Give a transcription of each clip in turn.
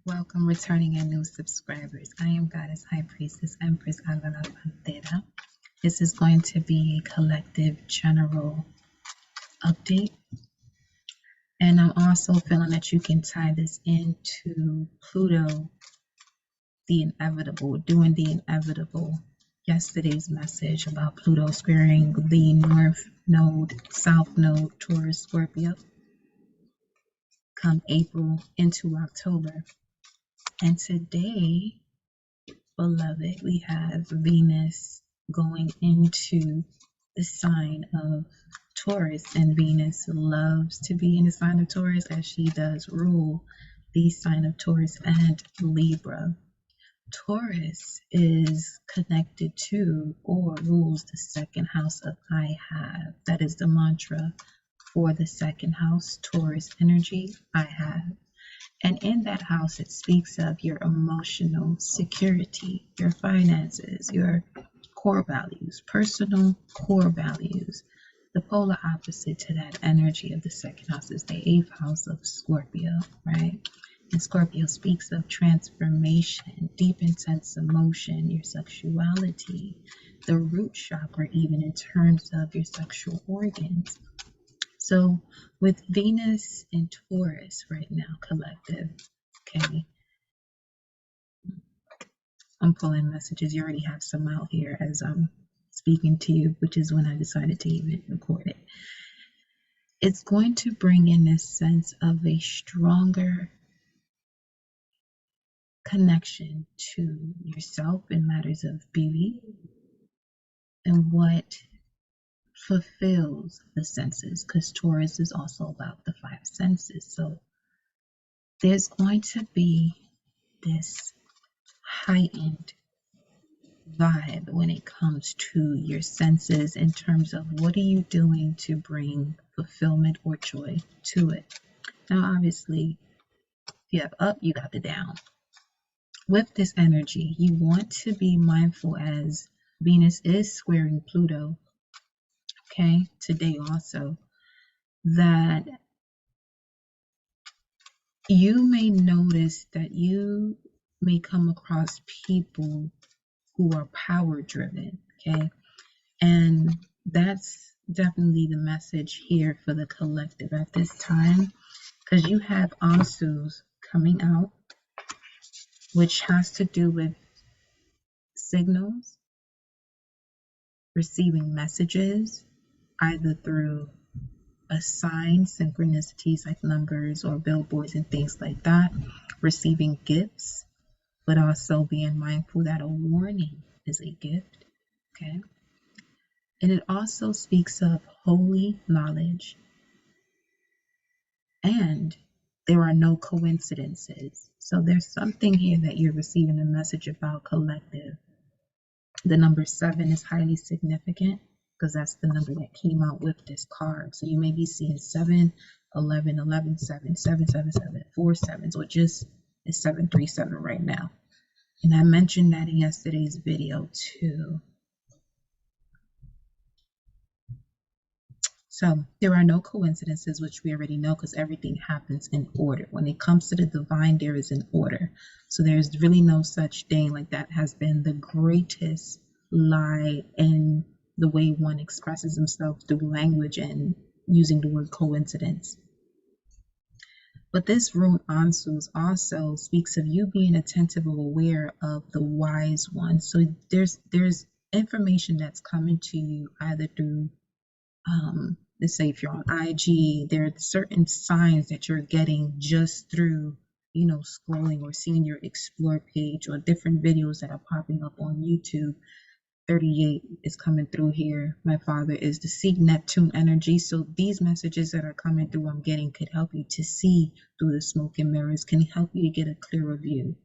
Welcome, returning and new subscribers. I am Goddess High Priestess Empress Alana Pantera. This is going to be a collective general update. And I'm also feeling that you can tie this into Pluto, the inevitable, doing the inevitable. Yesterday's message about Pluto squaring the North Node, South Node, Taurus, Scorpio, come April into October. And today, beloved, we have Venus going into the sign of Taurus, and Venus loves to be in the sign of Taurus as she does rule the sign of Taurus and Libra. Taurus is connected to or rules the second house of I have. That is the mantra for the second house, Taurus energy, I have. And in that house, it speaks of your emotional security, your finances, your core values, personal core values. The polar opposite to that energy of the second house is the 8th house of Scorpio, right? And Scorpio speaks of transformation, deep, intense emotion, your sexuality, the root chakra, even in terms of your sexual organs. So with Venus in Taurus right now, collective, okay, I'm pulling messages. You already have some out here as I'm speaking to you, which is when I decided to even record it. It's going to bring in this sense of a stronger connection to yourself in matters of beauty and what fulfills the senses, because Taurus is also about the 5 senses. So there's going to be this heightened vibe when it comes to your senses in terms of what are you doing to bring fulfillment or joy to it. Now, obviously, if you have up, you got the down. With this energy, you want to be mindful as Venus is squaring Pluto, okay, today also, that you may notice that you may come across people who are power driven, okay? And that's definitely the message here for the collective at this time, because you have Ansus coming out, which has to do with signals, receiving messages, either through a sign, synchronicities like numbers or billboards and things like that, receiving gifts, but also being mindful that a warning is a gift, okay? And it also speaks of holy knowledge, and there are no coincidences. So there's something here that you're receiving a message about, collective. The number 7 is highly significant because that's the number that came out with this card. So you may be seeing 7, 11, 11, 7, 7, 7, 7, 4 sevens, or just is 737 right now. And I mentioned that in yesterday's video too. So there are no coincidences, which we already know because everything happens in order. When it comes to the divine, there is an order. So there's really no such thing. Like, that has been the greatest lie in the way one expresses himself through language and using the word coincidence. But this rune Ansus also speaks of you being attentive or aware of the wise one. So there's information that's coming to you either through let's say if you're on IG, there are certain signs that you're getting just through, scrolling or seeing your explore page or different videos that are popping up on YouTube. 38 is coming through here. My father is the seek Neptune energy. So these messages that are coming through I'm getting could help you to see through the smoke and mirrors, can help you to get a clearer view.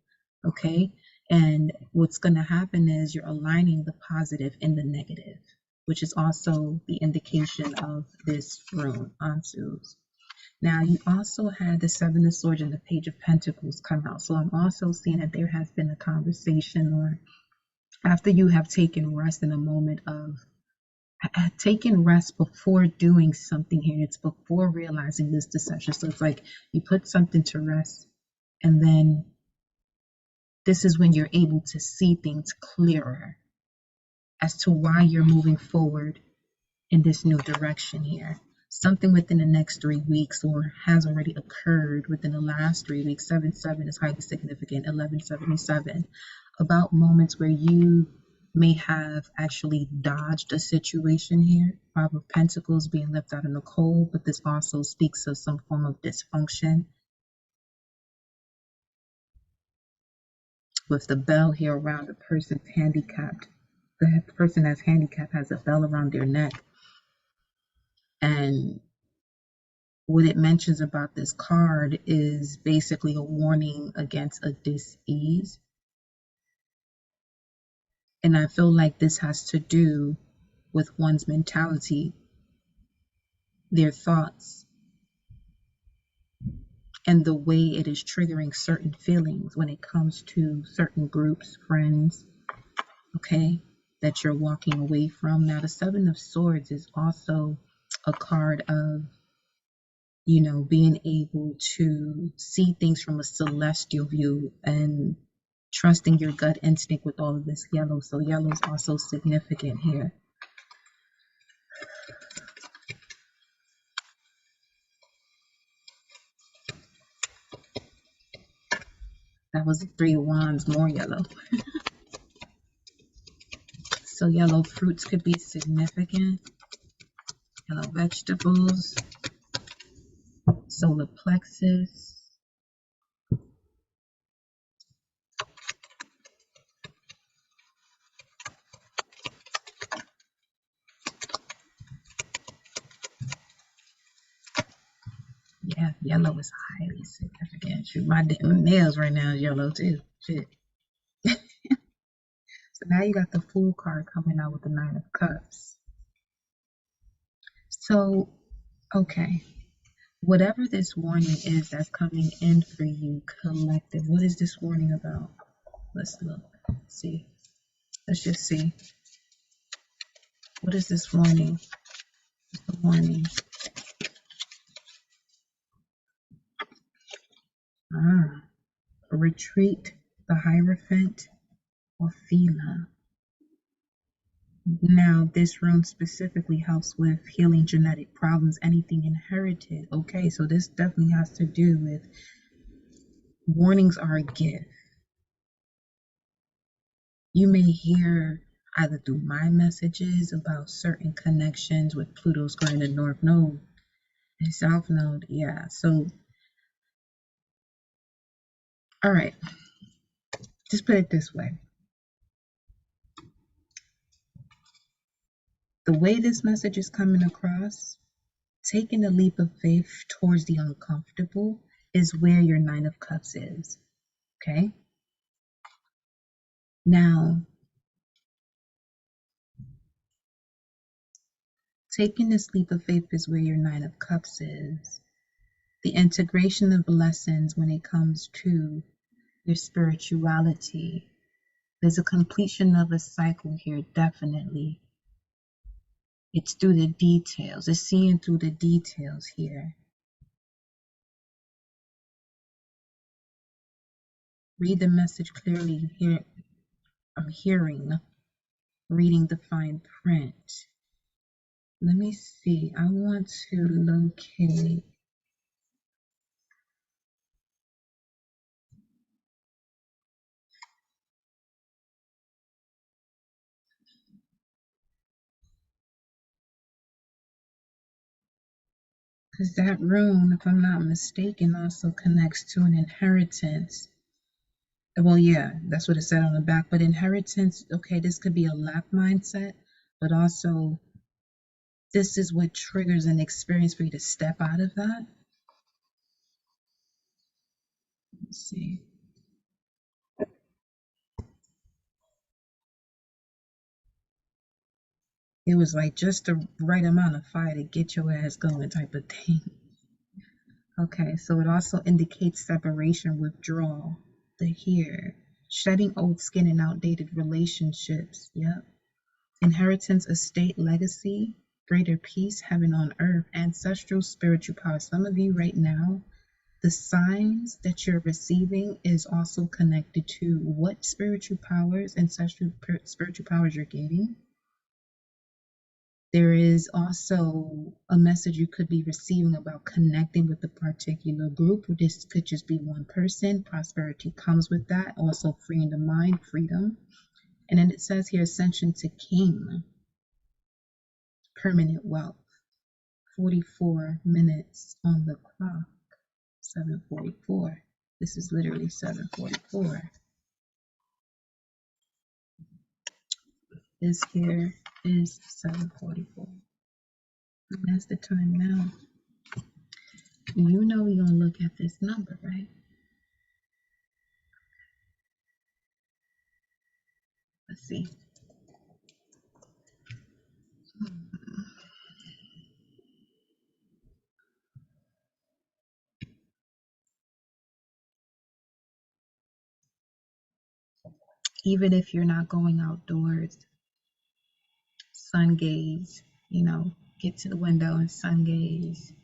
Okay. And what's going to happen is you're aligning the positive and the negative, which is also the indication of this rune, Ansus. Now, you also had the 7 of Swords and the Page of Pentacles come out. So I'm also seeing that there has been a conversation, or after you have taken rest in a moment of taking rest before doing something here. It's before realizing this deception. So it's like you put something to rest and then this is when you're able to see things clearer as to why you're moving forward in this new direction here. Something within the next 3 weeks or has already occurred within the last 3 weeks. 7-7 is highly significant. 1177, about moments where you may have actually dodged a situation here. 5 of Pentacles being left out in the cold, but this also speaks of some form of dysfunction. With the bell here around the person's handicapped. The person that's handicapped has a bell around their neck. And what it mentions about this card is basically a warning against a dis-ease. And I feel like this has to do with one's mentality, their thoughts, and the way it is triggering certain feelings when it comes to certain groups, friends, okay, that you're walking away from. Now, the Seven of Swords is also a card of, you know, being able to see things from a celestial view and trusting your gut instinct with all of this yellow. So yellow is also significant here. That was the Three of Wands, more yellow. So yellow fruits could be significant. Yellow vegetables, solar plexus. Yeah, yellow is highly significant. Shoot, my nails right now is yellow too. Shit. So now you got the Fool card coming out with the Nine of Cups. So, okay. Whatever this warning is that's coming in for you, collective, what is this warning about? Let's look. Let's see. Let's just see. What is this warning? What's the warning? Retreat, the Hierophant, or Phila. Now, this rune specifically helps with healing genetic problems, anything inherited. Okay, so this definitely has to do with warnings are a gift. You may hear either through my messages about certain connections with Pluto's going to North Node and South Node. Yeah, so, all right, just put it this way. The way this message is coming across, taking a leap of faith towards the uncomfortable is where your Nine of Cups is, okay? Now, taking this leap of faith is where your Nine of Cups is. The integration of lessons when it comes to your spirituality. There's a completion of a cycle here, definitely. It's through the details. It's seeing through the details here. Read the message clearly. Here, I'm hearing, reading the fine print. Let me see. I want to locate. Because that rune, if I'm not mistaken, also connects to an inheritance. Well, yeah, that's what it said on the back. But inheritance, okay, this could be a lack mindset, but also this is what triggers an experience for you to step out of that. Let's see. It was like just the right amount of fire to get your ass going type of thing. Okay, so it also indicates separation, withdrawal, the here, shedding old skin and outdated relationships. Yep. Inheritance, estate, legacy, greater peace, heaven on earth, ancestral spiritual power. Some of you right now, The signs that you're receiving is also connected to what spiritual powers, ancestral spiritual powers you're getting. There is also a message you could be receiving about connecting with a particular group. This could just be one person. Prosperity comes with that. Also freeing the mind, freedom. And then it says here, ascension to king, permanent wealth. 44 minutes on the clock. 7:44. This is literally 7:44. This here is 7:44. And that's the time now. You know we're going to look at this number, right? Let's see. Even if you're not going outdoors, sun gaze, get to the window and sun gaze.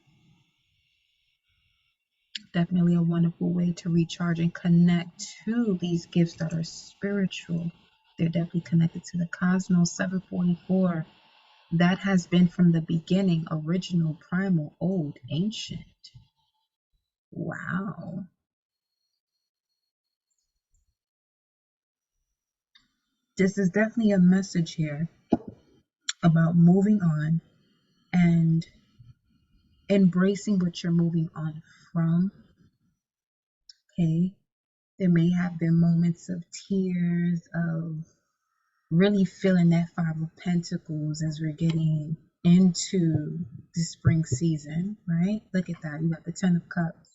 Definitely a wonderful way to recharge and connect to these gifts that are spiritual. They're definitely connected to the cosmos. 7:44. That has been from the beginning, original, primal, old, ancient. Wow. This is definitely a message here about moving on and embracing what you're moving on from. Okay. There may have been moments of tears, of really feeling that Five of Pentacles as we're getting into the spring season, right? Look at that. You got the Ten of Cups.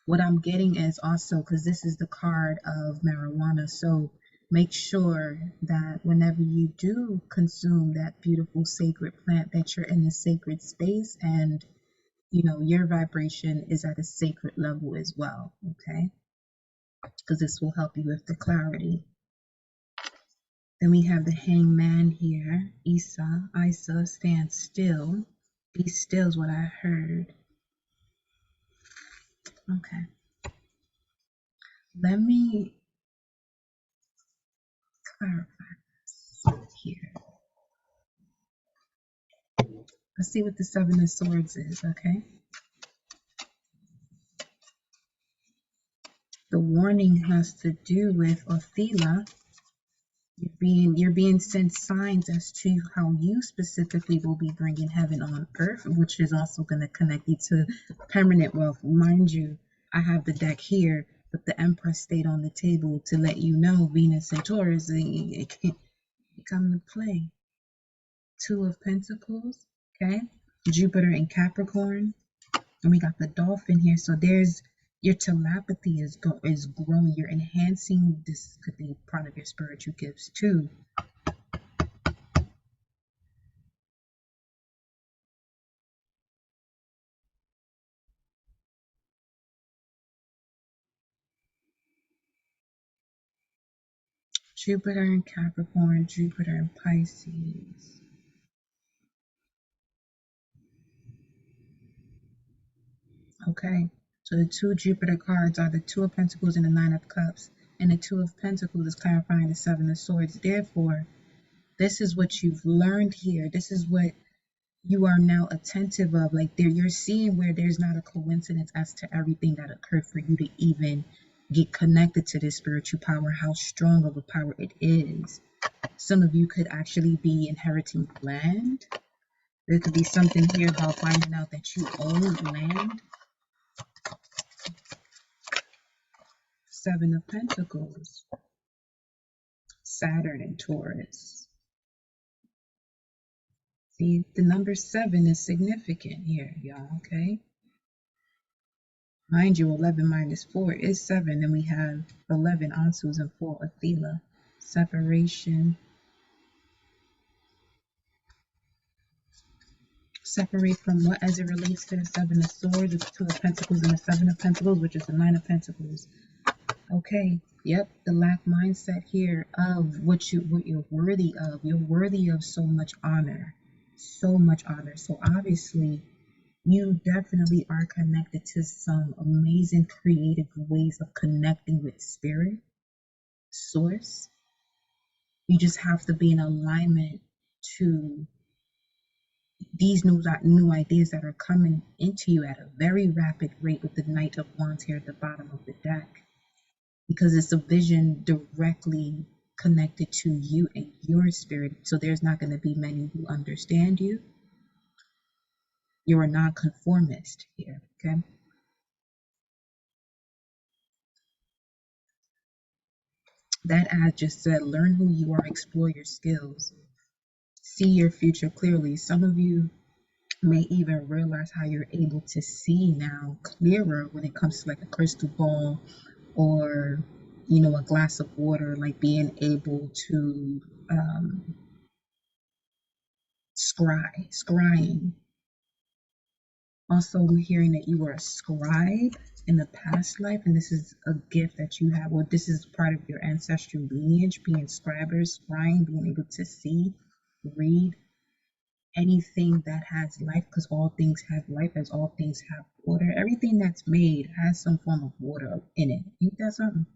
What I'm getting is also, because this is the card of marijuana, so make sure that whenever you do consume that beautiful sacred plant, that you're in a sacred space and your vibration is at a sacred level as well, okay? Because this will help you with the clarity. Then we have the Hangman here. Isa, stand still. Be still is what I heard. Okay. Let me clarify this here. Let's see what the Seven of Swords is, okay? The warning has to do with Othela. You're being sent signs as to how you specifically will be bringing heaven on earth, which is also going to connect you to permanent wealth. Mind you, I have the deck here, but the Empress stayed on the table to let you know Venus and Taurus, it can't come to play. Two of Pentacles, okay? Jupiter and Capricorn. And we got the Dolphin here. So there's your telepathy is growing. You're enhancing. This could be part of your spiritual gifts too. Jupiter in Capricorn, Jupiter in Pisces. Okay, so the two Jupiter cards are the Two of Pentacles and the Nine of Cups. And the Two of Pentacles is clarifying the Seven of Swords. Therefore, this is what you've learned here. This is what you are now attentive of. Like you're seeing where there's not a coincidence as to everything that occurred for you to even get connected to this spiritual power, how strong of a power it is. Some of you could actually be inheriting land. There could be something here about finding out that you own land. Seven of Pentacles. Saturn and Taurus. See, the number 7 is significant here, y'all, okay? Mind you, 11 minus 4 is 7. Then we have 11 Ansus and 4 Othela. Separation. Separate from what as it relates to the Seven of Swords, the Two of Pentacles, and the Seven of Pentacles, which is the Nine of Pentacles. Okay, yep, the lack mindset here of what you're worthy of. You're worthy of so much honor. So much honor. So obviously, You definitely are connected to some amazing creative ways of connecting with spirit, source. You just have to be in alignment to these new ideas that are coming into you at a very rapid rate with the Knight of Wands here at the bottom of the deck, because it's a vision directly connected to you and your spirit. So there's not going to be many who understand you. You're a nonconformist here, okay? That ad just said, learn who you are, explore your skills, see your future clearly. Some of you may even realize how you're able to see now clearer when it comes to like a crystal ball or, you know, a glass of water, like being able to scrying. Also, we're hearing that you were a scribe in the past life, and this is a gift that you have, or this is part of your ancestral lineage, being scribers, scrying, being able to see, read anything that has life, because all things have life, as all things have water. Everything that's made has some form of water in it. Ain't that something?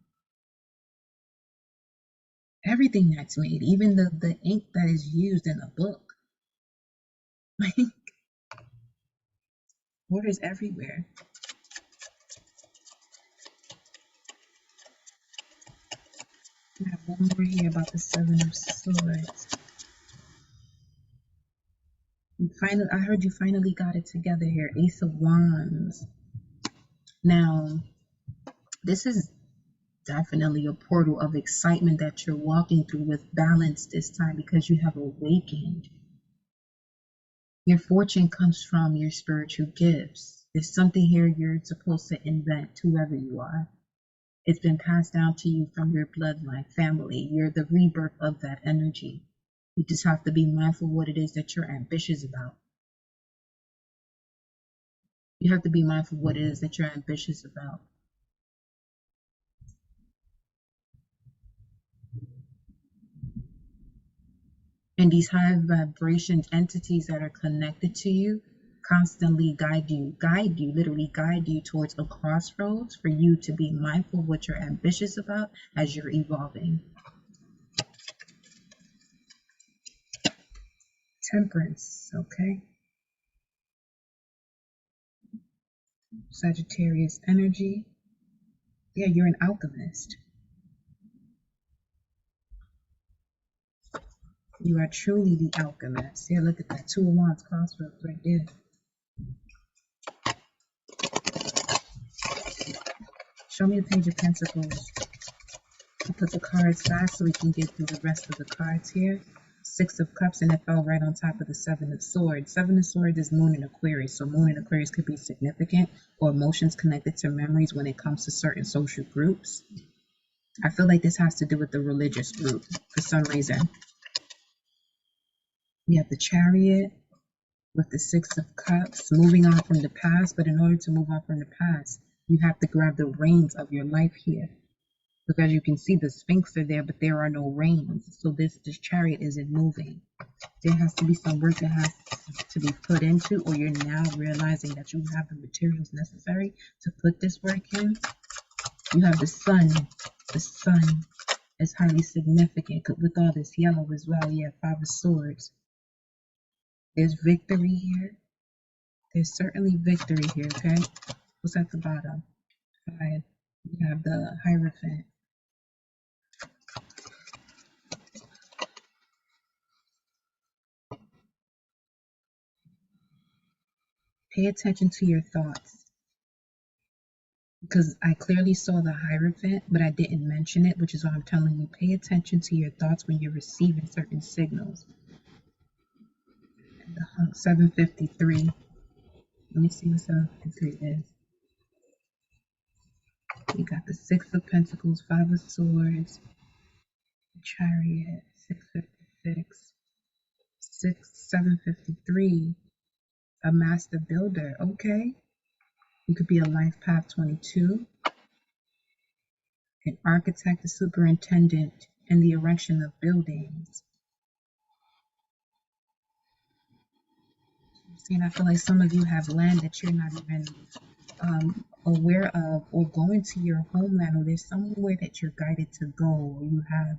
Everything that's made, even the ink that is used in a book. Like, water's everywhere. I have one more here about the Seven of Swords. Finally, I heard you finally got it together here. Ace of Wands. Now, this is definitely a portal of excitement that you're walking through with balance this time, because you have awakened. Your fortune comes from your spiritual gifts. There's something here you're supposed to invent, whoever you are. It's been passed down to you from your bloodline, family. You're the rebirth of that energy. You just have to be mindful of what it is that you're ambitious about. You have to be mindful of what it is that you're ambitious about. And these high vibration entities that are connected to you constantly literally guide you towards a crossroads for you to be mindful of what you're ambitious about as you're evolving. Temperance, okay? Sagittarius energy. Yeah, you're an alchemist. You are truly the alchemist. Yeah, look at that. Two of Wands crossroads right there. Show me the Page of Pentacles. I'll put the cards fast so we can get through the rest of the cards here. Six of Cups, and it fell right on top of the Seven of Swords. Seven of Swords is Moon in Aquarius, so Moon in Aquarius could be significant, or emotions connected to memories when it comes to certain social groups. I feel like this has to do with the religious group for some reason. We have the Chariot with the Six of Cups, moving on from the past, but in order to move on from the past, you have to grab the reins of your life here. Because you can see the Sphinx are there, but there are no reins. So this chariot isn't moving. There has to be some work that has to be put into, or you're now realizing that you have the materials necessary to put this work in. You have the sun. The sun is highly significant with all this yellow as well. Yeah, Five of Swords. There's victory here. There's certainly victory here, okay? What's at the bottom? Five. You have the Hierophant. Pay attention to your thoughts, because I clearly saw the Hierophant, but I didn't mention it, which is why I'm telling you, pay attention to your thoughts when you're receiving certain signals. And the 753. Let me see what 753 is. You got the Six of Pentacles, Five of Swords, Chariot, 656, 753, a Master Builder. Okay. You could be a Life Path 22, an architect, a superintendent, and the erection of buildings. See, and I feel like some of you have land that you're not even aware of, or going to your homeland, or there's somewhere that you're guided to go, or you have,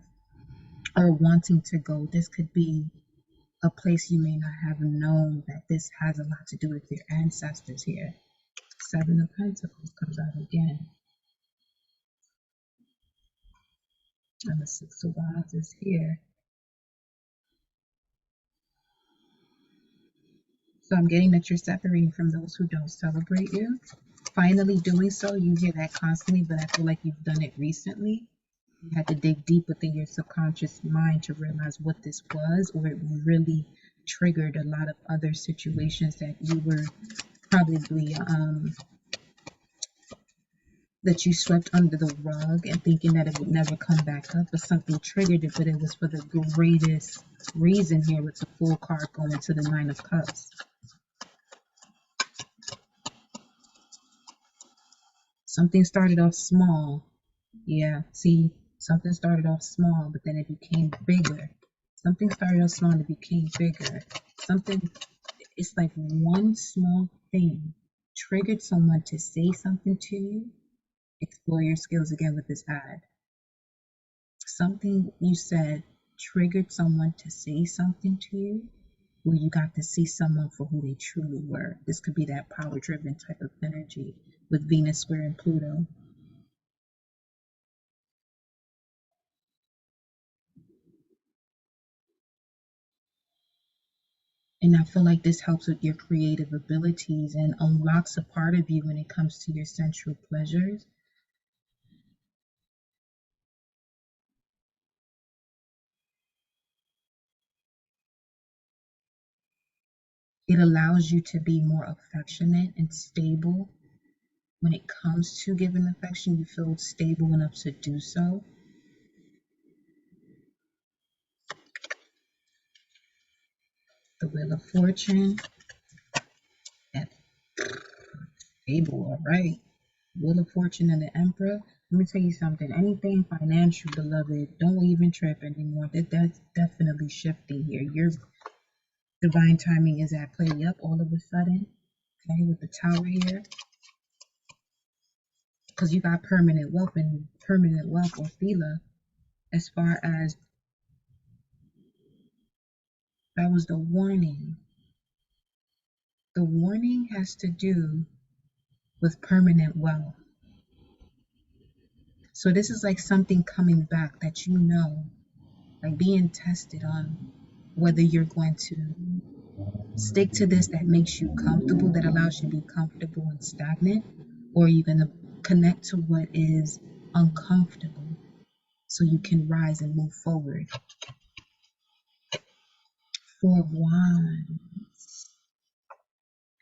or wanting to go. This could be a place you may not have known that this has a lot to do with your ancestors here. Seven of Pentacles comes out again. And the Six of Wands is here. So I'm getting that you're separating from those who don't celebrate you. Finally doing so, you hear that constantly, but I feel like you've done it recently. You had to dig deep within your subconscious mind to realize what this was, or it really triggered a lot of other situations that you were probably that you swept under the rug and thinking that it would never come back up, but something triggered it, but it was for the greatest reason here with the Fool card going to the Nine of Cups. Something started off small. Yeah, see, something started off small, but then it became bigger. Something started off small and it became bigger. Something, it's like one small thing triggered someone to say something to you. Explore your skills again with this ad. Something you said triggered someone to say something to you, where you got to see someone for who they truly were. This could be that power-driven type of energy with Venus square and Pluto. And I feel like this helps with your creative abilities and unlocks a part of you when it comes to your sensual pleasures. It allows you to be more affectionate and stable. When it comes to giving affection, you feel stable enough to do so. The Wheel of Fortune. Yeah, stable, all right. Wheel of Fortune and the Emperor. Let me tell you something. Anything financial, beloved, don't even trip anymore. That's definitely shifting here. Your divine timing is at play. Yep, all of a sudden. Okay, with the Tower here. Because you got permanent wealth or Thela. As far as that was the warning. The warning has to do with permanent wealth. So this is like something coming back that you know, like being tested on whether you're going to stick to this that makes you comfortable, that allows you to be comfortable and stagnant, or you're going to connect to what is uncomfortable so you can rise and move forward. Four of Wands.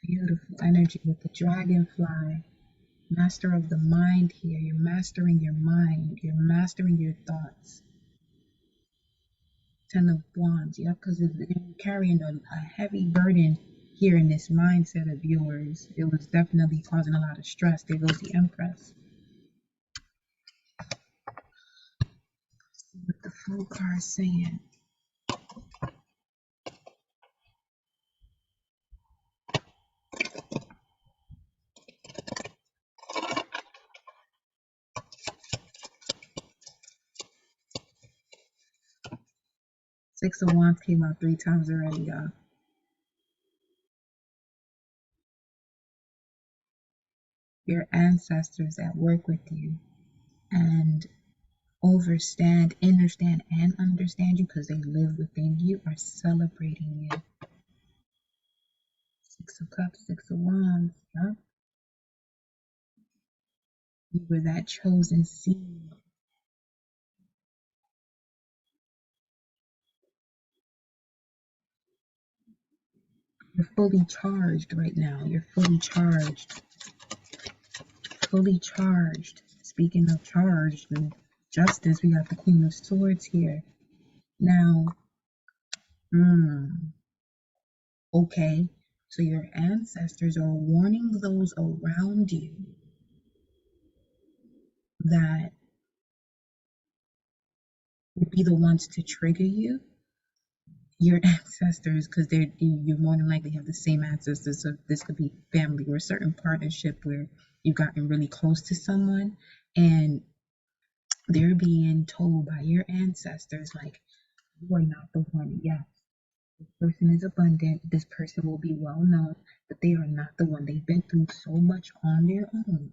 Beautiful energy with the dragonfly. Master of the mind here. You're mastering your mind. You're mastering your thoughts. Ten of Wands. Yep, because you're carrying a heavy burden here in this mindset of yours. It was definitely causing a lot of stress. There goes the Empress. See what the Fool card is saying. Six of Wands came out 3 times already, y'all. Your ancestors that work with you and understand, and understand you because they live within you are celebrating you. Six of Cups, Six of Wands. Yep. You were that chosen seed. You're fully charged right now. You're fully charged. Fully charged. Speaking of charged and justice, we got the Queen of Swords here. Now, okay, so your ancestors are warning those around you that would be the ones to trigger you. your ancestors, because you more than likely have the same ancestors. So this could be family or a certain partnership where you've gotten really close to someone, and they're being told by your ancestors, like, you are not the one. Yeah, this person is abundant. This person will be well known, but they are not the one. They've been through so much on their own.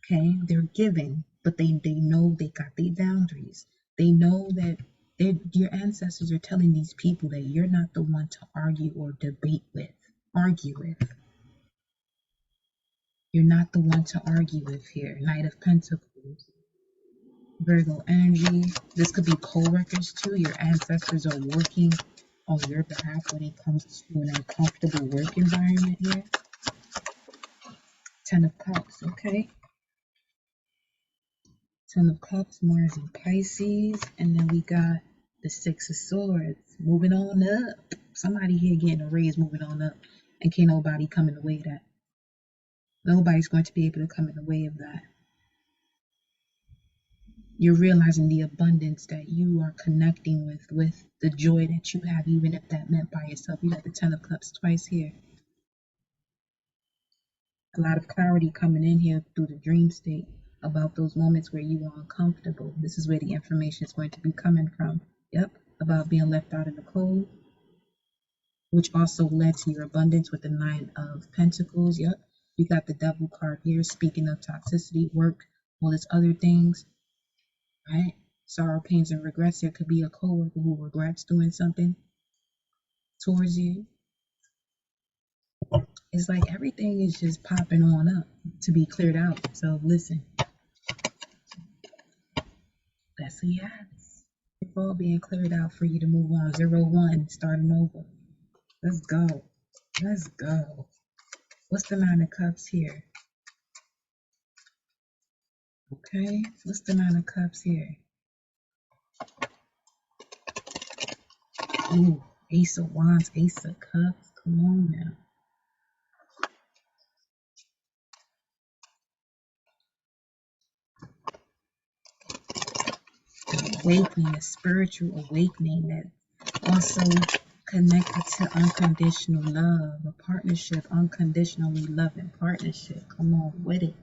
Okay, they're giving, but they know they got their boundaries. They know that your ancestors are telling these people that you're not the one to argue or debate with, argue with. You're not the one to argue with here. Knight of Pentacles, Virgo energy. This could be co-workers too. Your ancestors are working on your behalf when it comes to an uncomfortable work environment here. Ten of Cups, okay. Ten of Cups, Mars and Pisces, and then we got the Six of Swords. Moving on up. Somebody here getting a raise, moving on up, and can't nobody come in the way of that. Nobody's going to be able to come in the way of that. You're realizing the abundance that you are connecting with the joy that you have, even if that meant by yourself. You got the Ten of Cups twice here. A lot of clarity coming in here through the dream state about those moments where you are uncomfortable. This is where the information is going to be coming from. Yep, about being left out in the cold, which also led to your abundance with the Nine of Pentacles. Yep, we got the Devil card here, speaking of toxicity, work, all these other things, right? Sorrow, pains, and regrets. There could be a coworker who regrets doing something towards you. It's like everything is just popping on up to be cleared out. So listen, that's a yes. It's all being cleared out for you to move on. 0-1, starting over. Let's go. Let's go. What's the Nine of Cups here? Okay, what's the Nine of Cups here? Ooh, Ace of Wands, Ace of Cups. Come on now. Awakening, a spiritual awakening that also connected to unconditional love, a partnership, unconditionally loving partnership. Come on with it.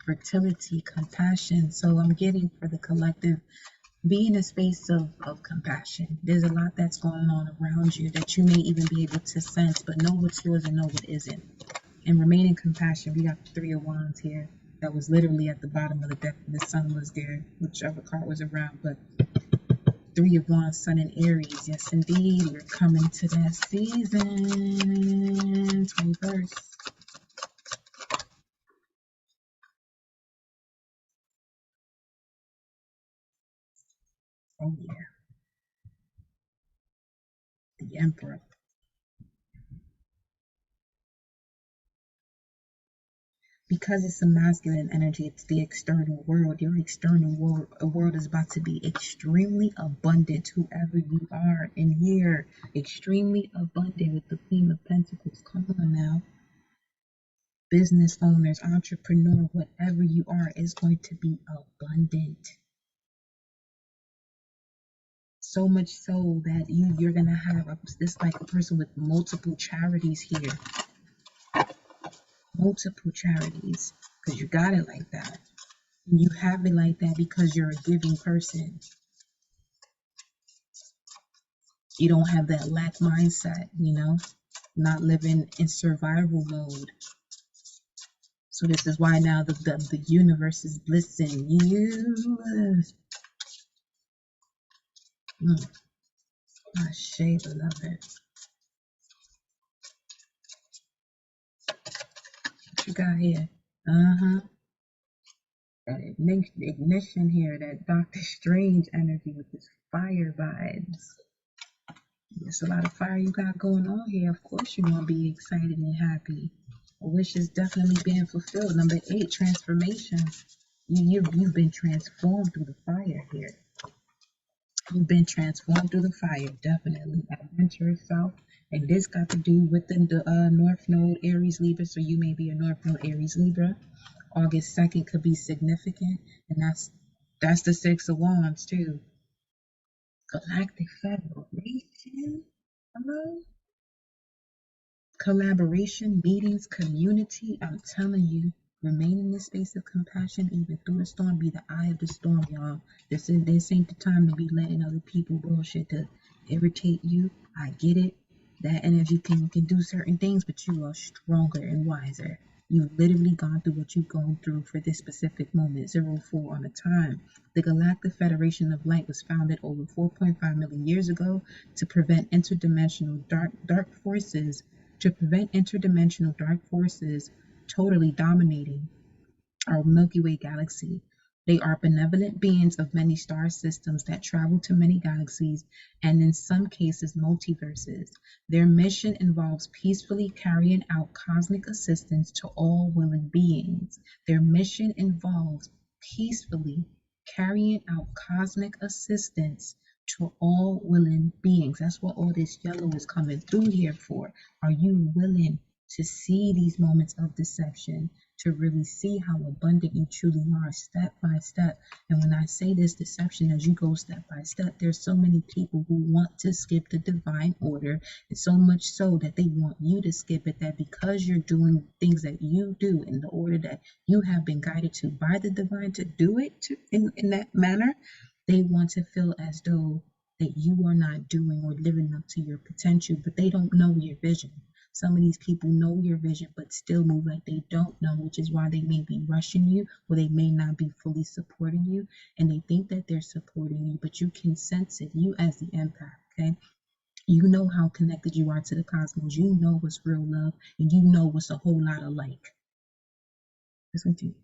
Fertility, compassion. So I'm getting for the collective, be in a space of compassion. There's a lot that's going on around you that you may even be able to sense, but know what's yours and know what isn't. And remain in compassion. We got the Three of Wands here. That was literally at the bottom of the deck. The sun was there, whichever card was around, but Three of Wands, Sun in Aries. Yes, indeed. We're coming to that season. 21st. Oh, yeah. The Emperor. Because it's a masculine energy, it's the external world. Your external world is about to be extremely abundant, whoever you are in here. Extremely abundant with the Queen of Pentacles. Come on now. Business owners, entrepreneur, whatever you are, is going to be abundant. So much so that you're gonna have this like a person with multiple charities here. Multiple charities. Because you got it like that. You have it like that because you're a giving person. You don't have that lack mindset, you know, not living in survival mode. So this is why now the universe is blessing you. My shade, beloved. What you got here? That ignition here, that Doctor Strange energy with this fire vibes. There's a lot of fire you got going on here. Of course you're going to be excited and happy. A wish is definitely being fulfilled. Number 8, transformation. You've been transformed through the fire here. You've been transformed through the fire, definitely. Adventure self. And this got to do with the North Node Aries Libra. So you may be a North Node Aries Libra. August 2nd could be significant. And that's the Six of Wands too. Galactic Federation. Hello? Collaboration, meetings, community. I'm telling you, remain in this space of compassion even through the storm. Be the eye of the storm, y'all. This ain't the time to be letting other people bullshit to irritate you. I get it. That energy can do certain things, but you are stronger and wiser. You've literally gone through what you've gone through for this specific moment. 04 on the time. The Galactic Federation of Light was founded over 4.5 million years ago to prevent interdimensional dark forces totally dominating our Milky Way galaxy. They are benevolent beings of many star systems that travel to many galaxies and, in some cases, multiverses. Their mission involves peacefully carrying out cosmic assistance to all willing beings. Their mission involves peacefully carrying out cosmic assistance to all willing beings. That's what all this yellow is coming through here for. Are you willing to see these moments of deception, to really see how abundant you truly are step by step? And when I say this deception, as you go step by step, there's so many people who want to skip the divine order, and so much so that they want you to skip it, that because you're doing things that you do in the order that you have been guided to by the divine to do it in that manner, they want to feel as though that you are not doing or living up to your potential, but they don't know your vision. Some of these people know your vision, but still move like they don't know, which is why they may be rushing you, or they may not be fully supporting you, and they think that they're supporting you, but you can sense it, you as the empath, okay? You know how connected you are to the cosmos. You know what's real love, and you know what's a whole lot of like. That's what you.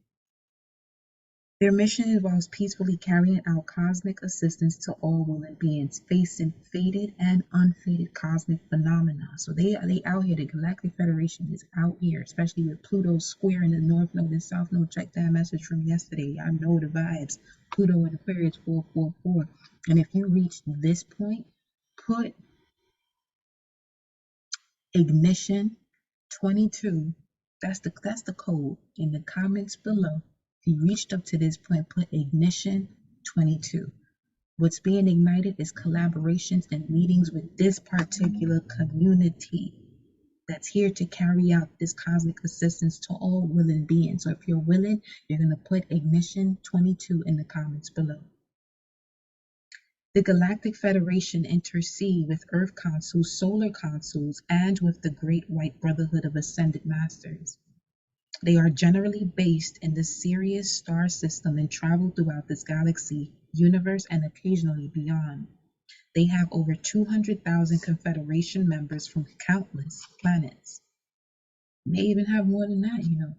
Their mission involves peacefully carrying out cosmic assistance to all willing beings facing fated and unfated cosmic phenomena. So they out here. The Galactic Federation is out here, especially with Pluto square in the North Node and South Node. Check that message from yesterday. I know the vibes. Pluto in Aquarius 444. And if you reach this point, put ignition 22. That's the code in the comments below. If you reached up to this point, put ignition 22. What's being ignited is collaborations and meetings with this particular community that's here to carry out this cosmic assistance to all willing beings. So if you're willing, you're going to put ignition 22 in the comments below. The Galactic Federation intercede with Earth Consuls, Solar Consuls, and with the Great White Brotherhood of Ascended Masters. They are generally based in the Sirius star system and travel throughout this galaxy, universe, and occasionally beyond. They have over 200,000 Confederation members from countless planets. May even have more than that, you know.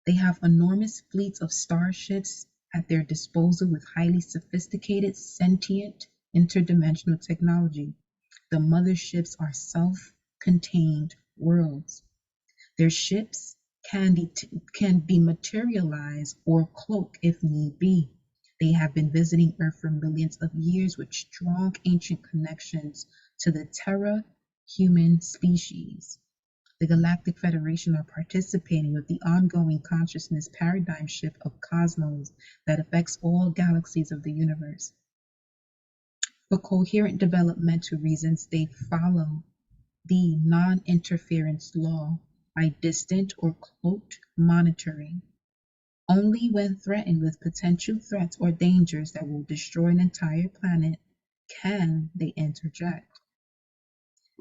They have enormous fleets of starships at their disposal with highly sophisticated, sentient, interdimensional technology. The motherships are self-contained worlds. Their ships can dematerialize or cloak if need be. They have been visiting Earth for millions of years with strong ancient connections to the Terra human species. The Galactic Federation are participating with the ongoing consciousness paradigm shift of cosmos that affects all galaxies of the universe. For coherent developmental reasons, they follow the non-interference law by distant or cloaked monitoring. Only when threatened with potential threats or dangers that will destroy an entire planet can they interject.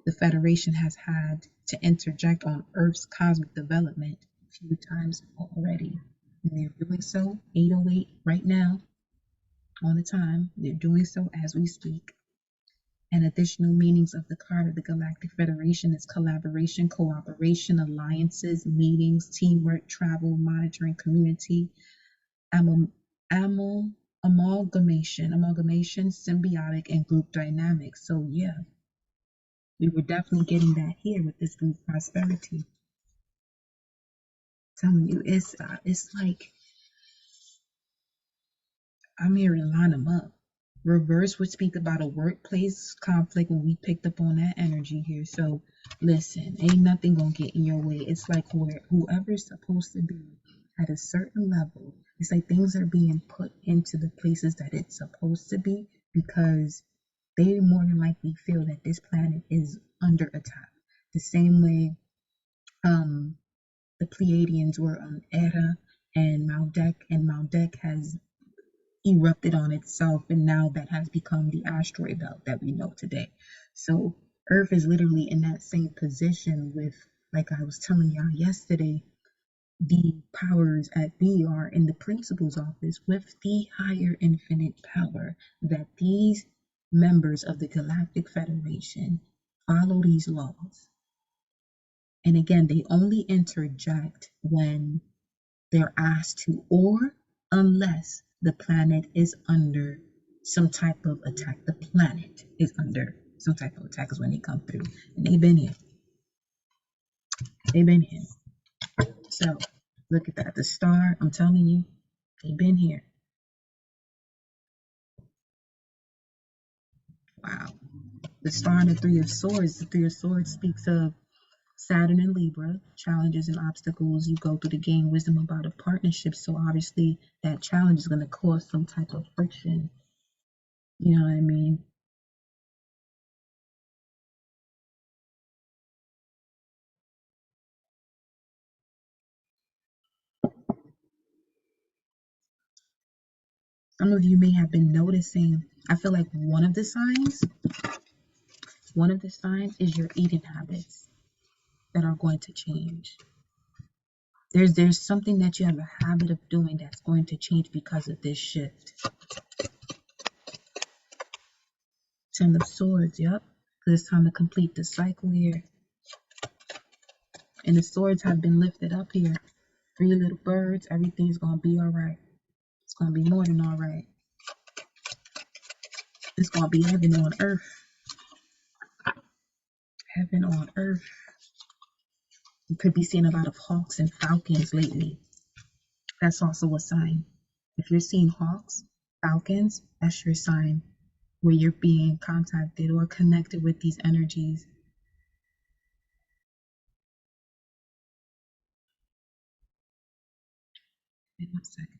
The Federation has had to interject on Earth's cosmic development a few times already, and they're doing so 808 right now on the time. They're doing so as we speak. And additional meanings of the card of the Galactic Federation is collaboration, cooperation, alliances, meetings, teamwork, travel, monitoring, community, amalgamation, symbiotic, and group dynamics. So yeah, we were definitely getting that here with this group prosperity. I'm telling you, it's like I'm here to line them up. Reverse would speak about a workplace conflict when we picked up on that energy here. So listen, ain't nothing gonna get in your way. It's like whoever's supposed to be at a certain level, it's like things are being put into the places that it's supposed to be because they more than likely feel that this planet is under attack. The same way um, the Pleiadians were on Era and Maldek has erupted on itself, and now that has become the asteroid belt that we know today. So Earth is literally in that same position with, like I was telling y'all yesterday, the powers at be are in the principal's office with the higher infinite power that these members of the Galactic Federation follow these laws. And again, they only interject when they're asked to, or unless the planet is under some type of attack. The planet is under some type of attack is when they come through. And they've been here. They've been here. So look at that. The star, I'm telling you, they've been here. Wow. The star and the three of swords. The three of swords speaks of Saturn and Libra, challenges and obstacles you go through to gain wisdom about a partnership. So obviously that challenge is going to cause some type of friction. You know what I mean? Some of you may have been noticing, I feel like one of the signs is your eating habits that are going to change. There's something that you have a habit of doing that's going to change because of this shift. Ten of Swords, yep. Because it's time to complete the cycle here. And the swords have been lifted up here. Three little birds, everything's going to be all right. It's going to be more than all right. It's going to be heaven on earth. Heaven on earth. You could be seeing a lot of hawks and falcons lately. That's also a sign. If you're seeing hawks, falcons, that's your sign where you're being contacted or connected with these energies. Wait 1 second.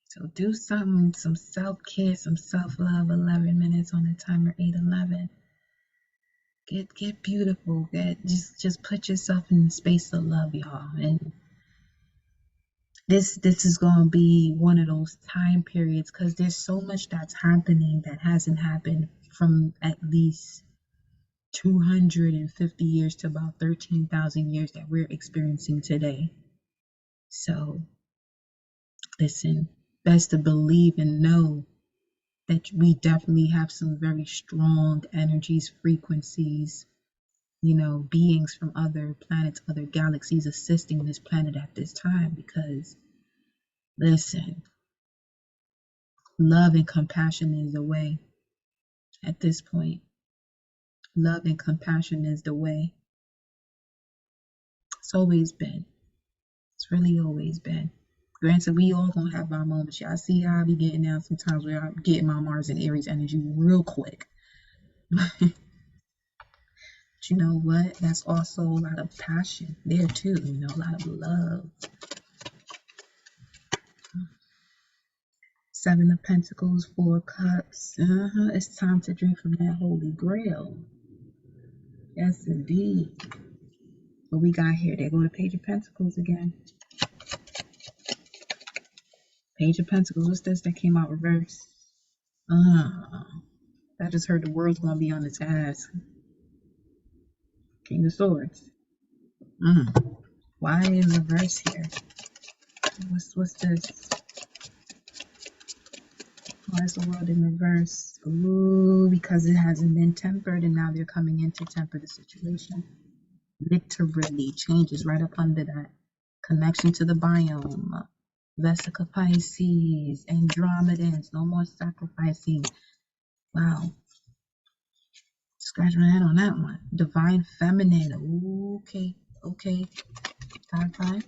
So do something, some self-care, some self-love, 11 minutes on the timer, 8:11. Get beautiful. Just put yourself in the space of love, y'all. And this is gonna be one of those time periods because there's so much that's happening that hasn't happened from at least 250 years to about 13,000 years that we're experiencing today. So listen, best to believe and know that we definitely have some very strong energies, frequencies, beings from other planets, other galaxies assisting this planet at this time because, listen, love and compassion is the way at this point. Love and compassion is the way. It's always been. It's really always been. Granted, we all gonna have our moments. Y'all see how I be getting now sometimes where I'm getting my Mars and Aries energy real quick. But you know what? That's also a lot of passion there too, a lot of love. Seven of Pentacles, Four of Cups. It's time to drink from that Holy Grail. Yes, indeed. What we got here? There go the Page of Pentacles again. Page of Pentacles. What's this that came out reverse? That just heard the world's gonna be on its ass. King of Swords. Why in reverse here? What's this? Why is the world in reverse? Ooh, because it hasn't been tempered and now they're coming in to temper the situation. Literally changes right up under that. Connection to the biome. Vesica Pisces, Andromedans, no more sacrificing. Wow. Scratch my head on that one. Divine Feminine. Ooh, okay. Time.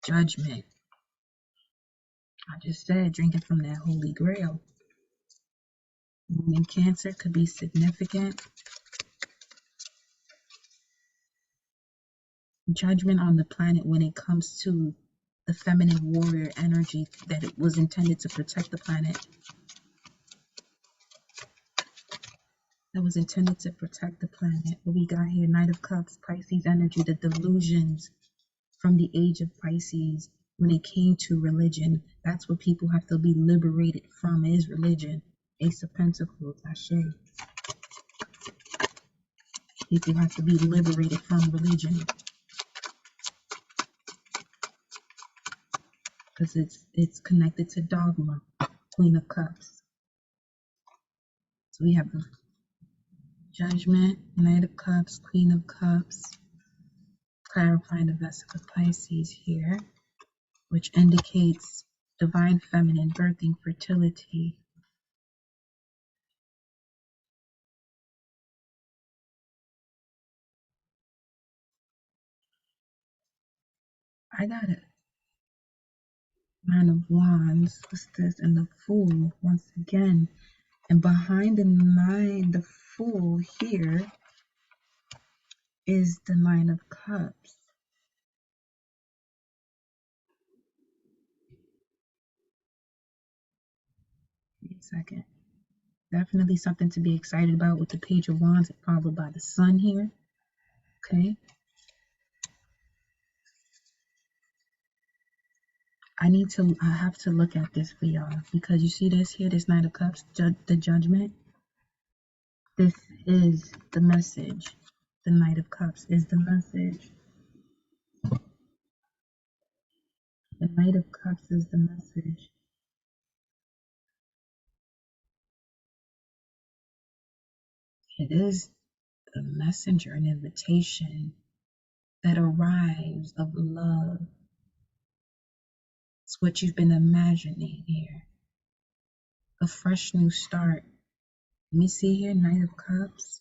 Judgment. I just said drinking from that holy grail. Moon in Cancer could be significant. Judgment on the planet when it comes to the feminine warrior energy that it was intended to protect the planet. That was intended to protect the planet. What we got here, Knight of Cups, Pisces energy, the delusions from the age of Pisces when it came to religion. That's what people have to be liberated from, is religion. Ace of Pentacles, Ashe. People have to be liberated from religion. Because it's connected to dogma. Queen of Cups. So we have the Judgment, Knight of Cups, Queen of Cups, clarifying the Vesica of Pisces here, which indicates divine feminine, birthing, fertility. I got it. Nine of Wands, what's this? And the Fool, once again. And behind the Fool here is the Nine of Cups. Wait a second. Definitely something to be excited about with the Page of Wands, followed by the Sun here. Okay. I have to look at this for y'all because you see this here, this Knight of Cups, the Judgment. This is the message. The Knight of Cups is the message. The Knight of Cups is the message. It is a messenger, an invitation that arrives of love. It's what you've been imagining here. A fresh new start. Let me see here, Knight of Cups.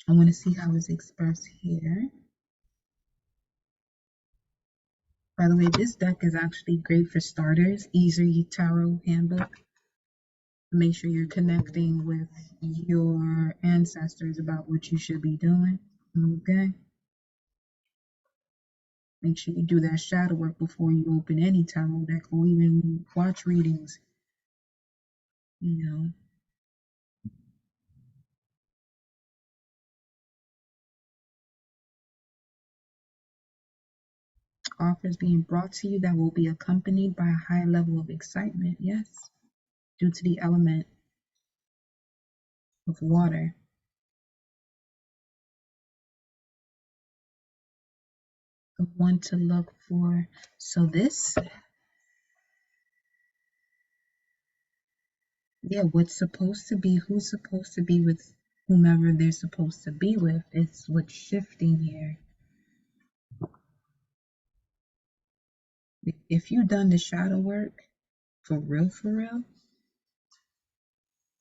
I want to see how it's expressed here. By the way, this deck is actually great for starters. Easy Tarot Handbook. Make sure you're connecting with your ancestors about what you should be doing. Okay? Make sure you do that shadow work before you open any tarot deck or even watch readings. You know. Offers being brought to you that will be accompanied by a high level of excitement. Yes. Due to the element of water. The one to look for. So this, yeah, what's supposed to be, who's supposed to be with whomever they're supposed to be with, is what's shifting here. If you've done the shadow work, for real,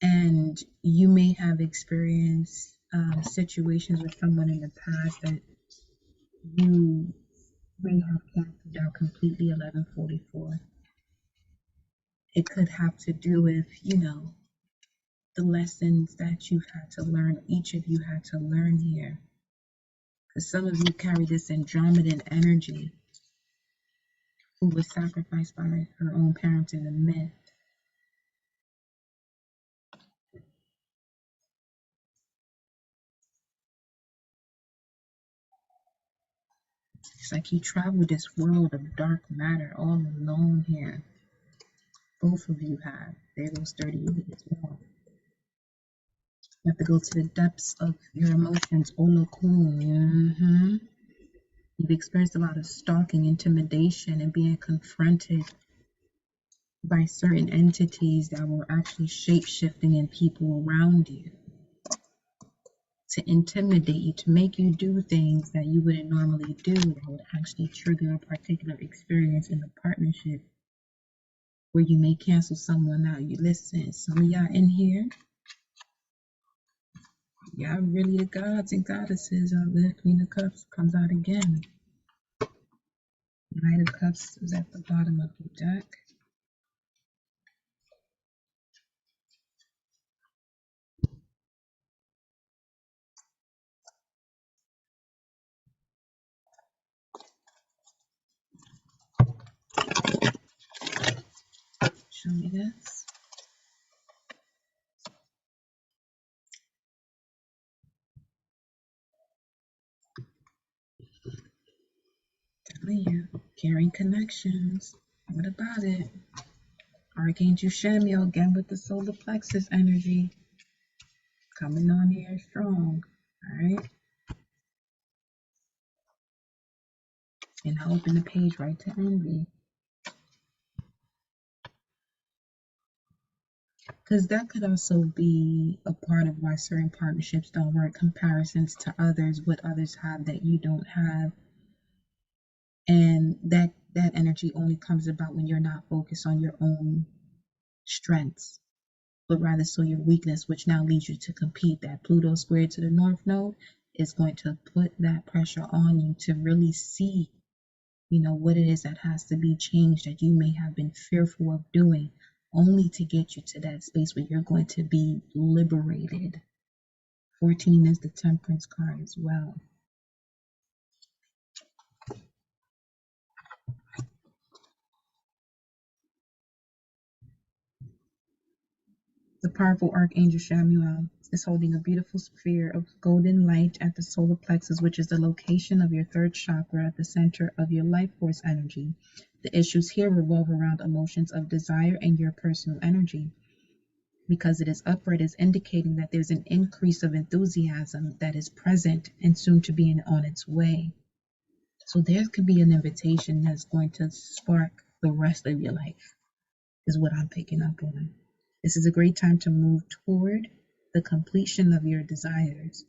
and you may have experienced situations with someone in the past that you may have canceled out completely, 1144. It could have to do with, you know, the lessons that you've had to learn, each of you had to learn here. Because some of you carry this Andromedan energy, who was sacrificed by her own parents in the myth. It's like you traveled this world of dark matter all alone here. Both of you have. There goes 38 as well. You have to go to the depths of your emotions. Olokun. You've experienced a lot of stalking, intimidation, and being confronted by certain entities that were actually shape-shifting in people around you to intimidate you, to make you do things that you wouldn't normally do, that would actually trigger a particular experience in a partnership where you may cancel someone out. You listen, some of y'all in here, y'all really the gods and goddesses out there. Queen of Cups comes out again. Knight of Cups is at the bottom of the deck. Show me this. Telling you, carrying connections. What about it? Archangel Shamiel again with the solar plexus energy. Coming on here strong. Alright. And I'll open the page right to envy. Because that could also be a part of why certain partnerships don't work. Comparisons to others, what others have that you don't have. And that energy only comes about when you're not focused on your own strengths, but rather so your weakness, which now leads you to compete. That Pluto square to the North Node is going to put that pressure on you to really see, what it is that has to be changed that you may have been fearful of doing, only to get you to that space where you're going to be liberated. 14 is the Temperance card as well. The powerful Archangel Chamuel is holding a beautiful sphere of golden light at the solar plexus, which is the location of your third chakra at the center of your life force energy. The issues here revolve around emotions of desire and your personal energy. Because it is upright, is indicating that there's an increase of enthusiasm that is present and soon to be on its way. So there could be an invitation that's going to spark the rest of your life, is what I'm picking up on. This is a great time to move toward the completion of your desires.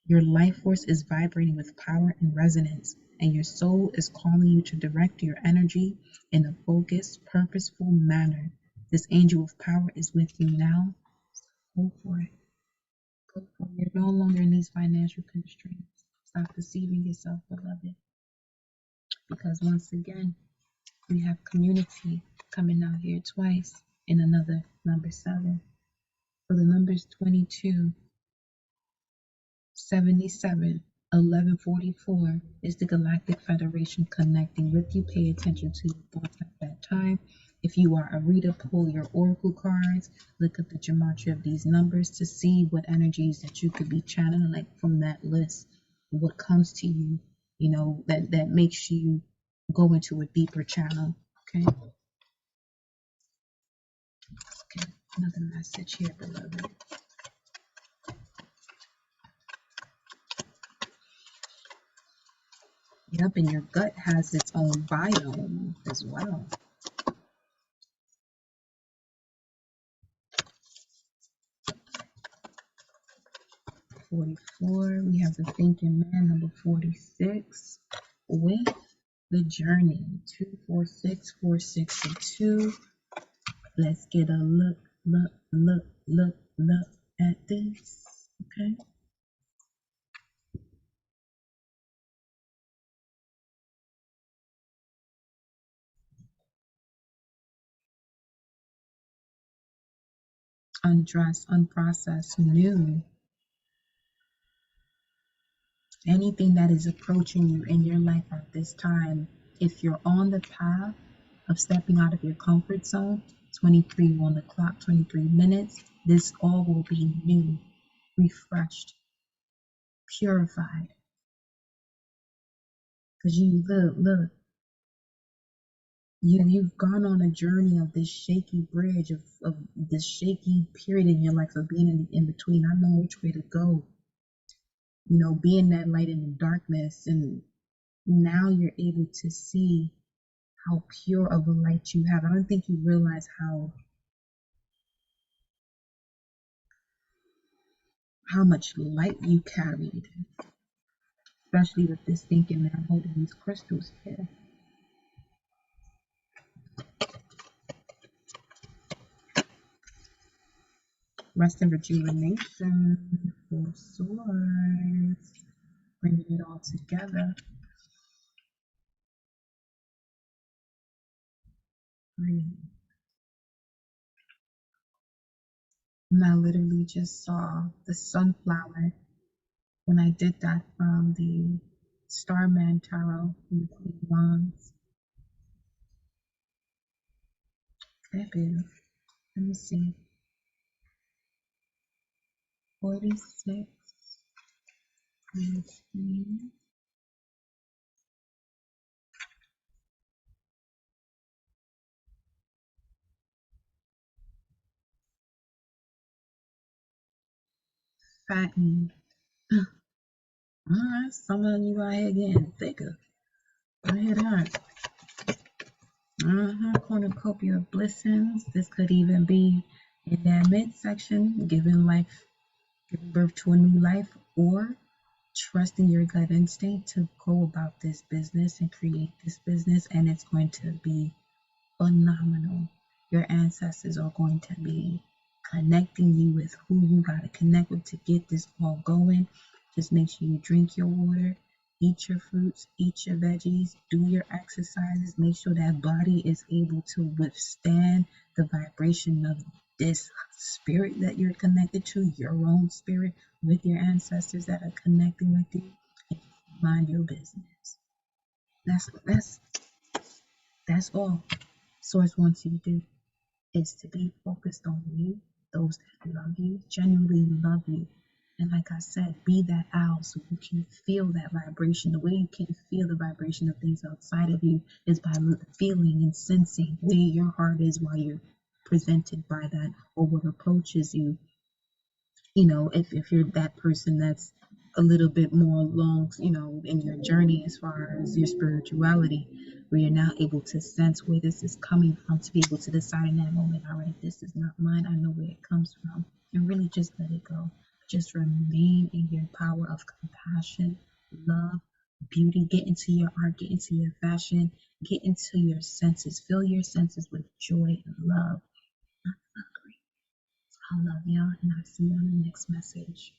Your life force is vibrating with power and resonance, and your soul is calling you to direct your energy in a focused, purposeful manner. This angel of power is with you now. Go for it. Go for it. You're no longer in these financial constraints. Stop deceiving yourself, beloved. Because once again, we have community coming out here twice in another number 7. So the numbers 22, 77, 1144 is the Galactic Federation connecting with you. Pay attention to your thoughts at that time. If you are a reader, pull your oracle cards, look at the gematria of these numbers to see what energies that you could be channeling, like from that list, what comes to you, that makes you go into a deeper channel. Okay. Okay. Another message here, beloved. Yep, and your gut has its own biome as well. '44, we have the Thinking Man, number 46, with the Journey, 2464662. Let's get a look at this. Okay. Undressed, unprocessed, new. Anything that is approaching you in your life at this time, if you're on the path of stepping out of your comfort zone, 23 on the clock, 23 minutes, this all will be new, refreshed, purified. Because look, you've gone on a journey of this shaky bridge, of this shaky period in your life of being in between. I know which way to go. Being that light in the darkness, and now you're able to see how pure of a light you have. I don't think you realize how much light you carried, especially with this thinking that I'm holding these crystals here. Rest and rejuvenation, 4 swords, bringing it all together. breathe. And I literally just saw the sunflower when I did that from the Starman Tarot from the Queen of Wands. Okay, baby. Let me see. 46. 19. Fatten. Alright, some of you out here getting thicker. I hear that. Cornucopia of blessings. This could even be in that midsection, giving life, giving birth to a new life, or trusting your gut instinct to go about this business and create this business, and it's going to be phenomenal. Your ancestors are going to be connecting you with who you got to connect with to get this all going. Just make sure you drink your water, eat your fruits, eat your veggies, do your exercises. Make sure that body is able to withstand the vibration of this spirit that you're connected to, your own spirit with your ancestors that are connecting with you, and mind your business. That's all Source wants you to do, is to be focused on you, those that love you, genuinely love you. And like I said, be that owl so you can feel that vibration. The way you can feel the vibration of things outside of you is by feeling and sensing where your heart is while you're presented by that, or what approaches you. If you're that person that's a little bit more along, in your journey as far as your spirituality, where you're now able to sense where this is coming from, to be able to decide in that moment, all right, this is not mine, I know where it comes from, and really just let it go. Just remain in your power of compassion, love, beauty. Get into your art, get into your fashion, get into your senses, fill your senses with joy and love. I love y'all, and I'll see you on the next message.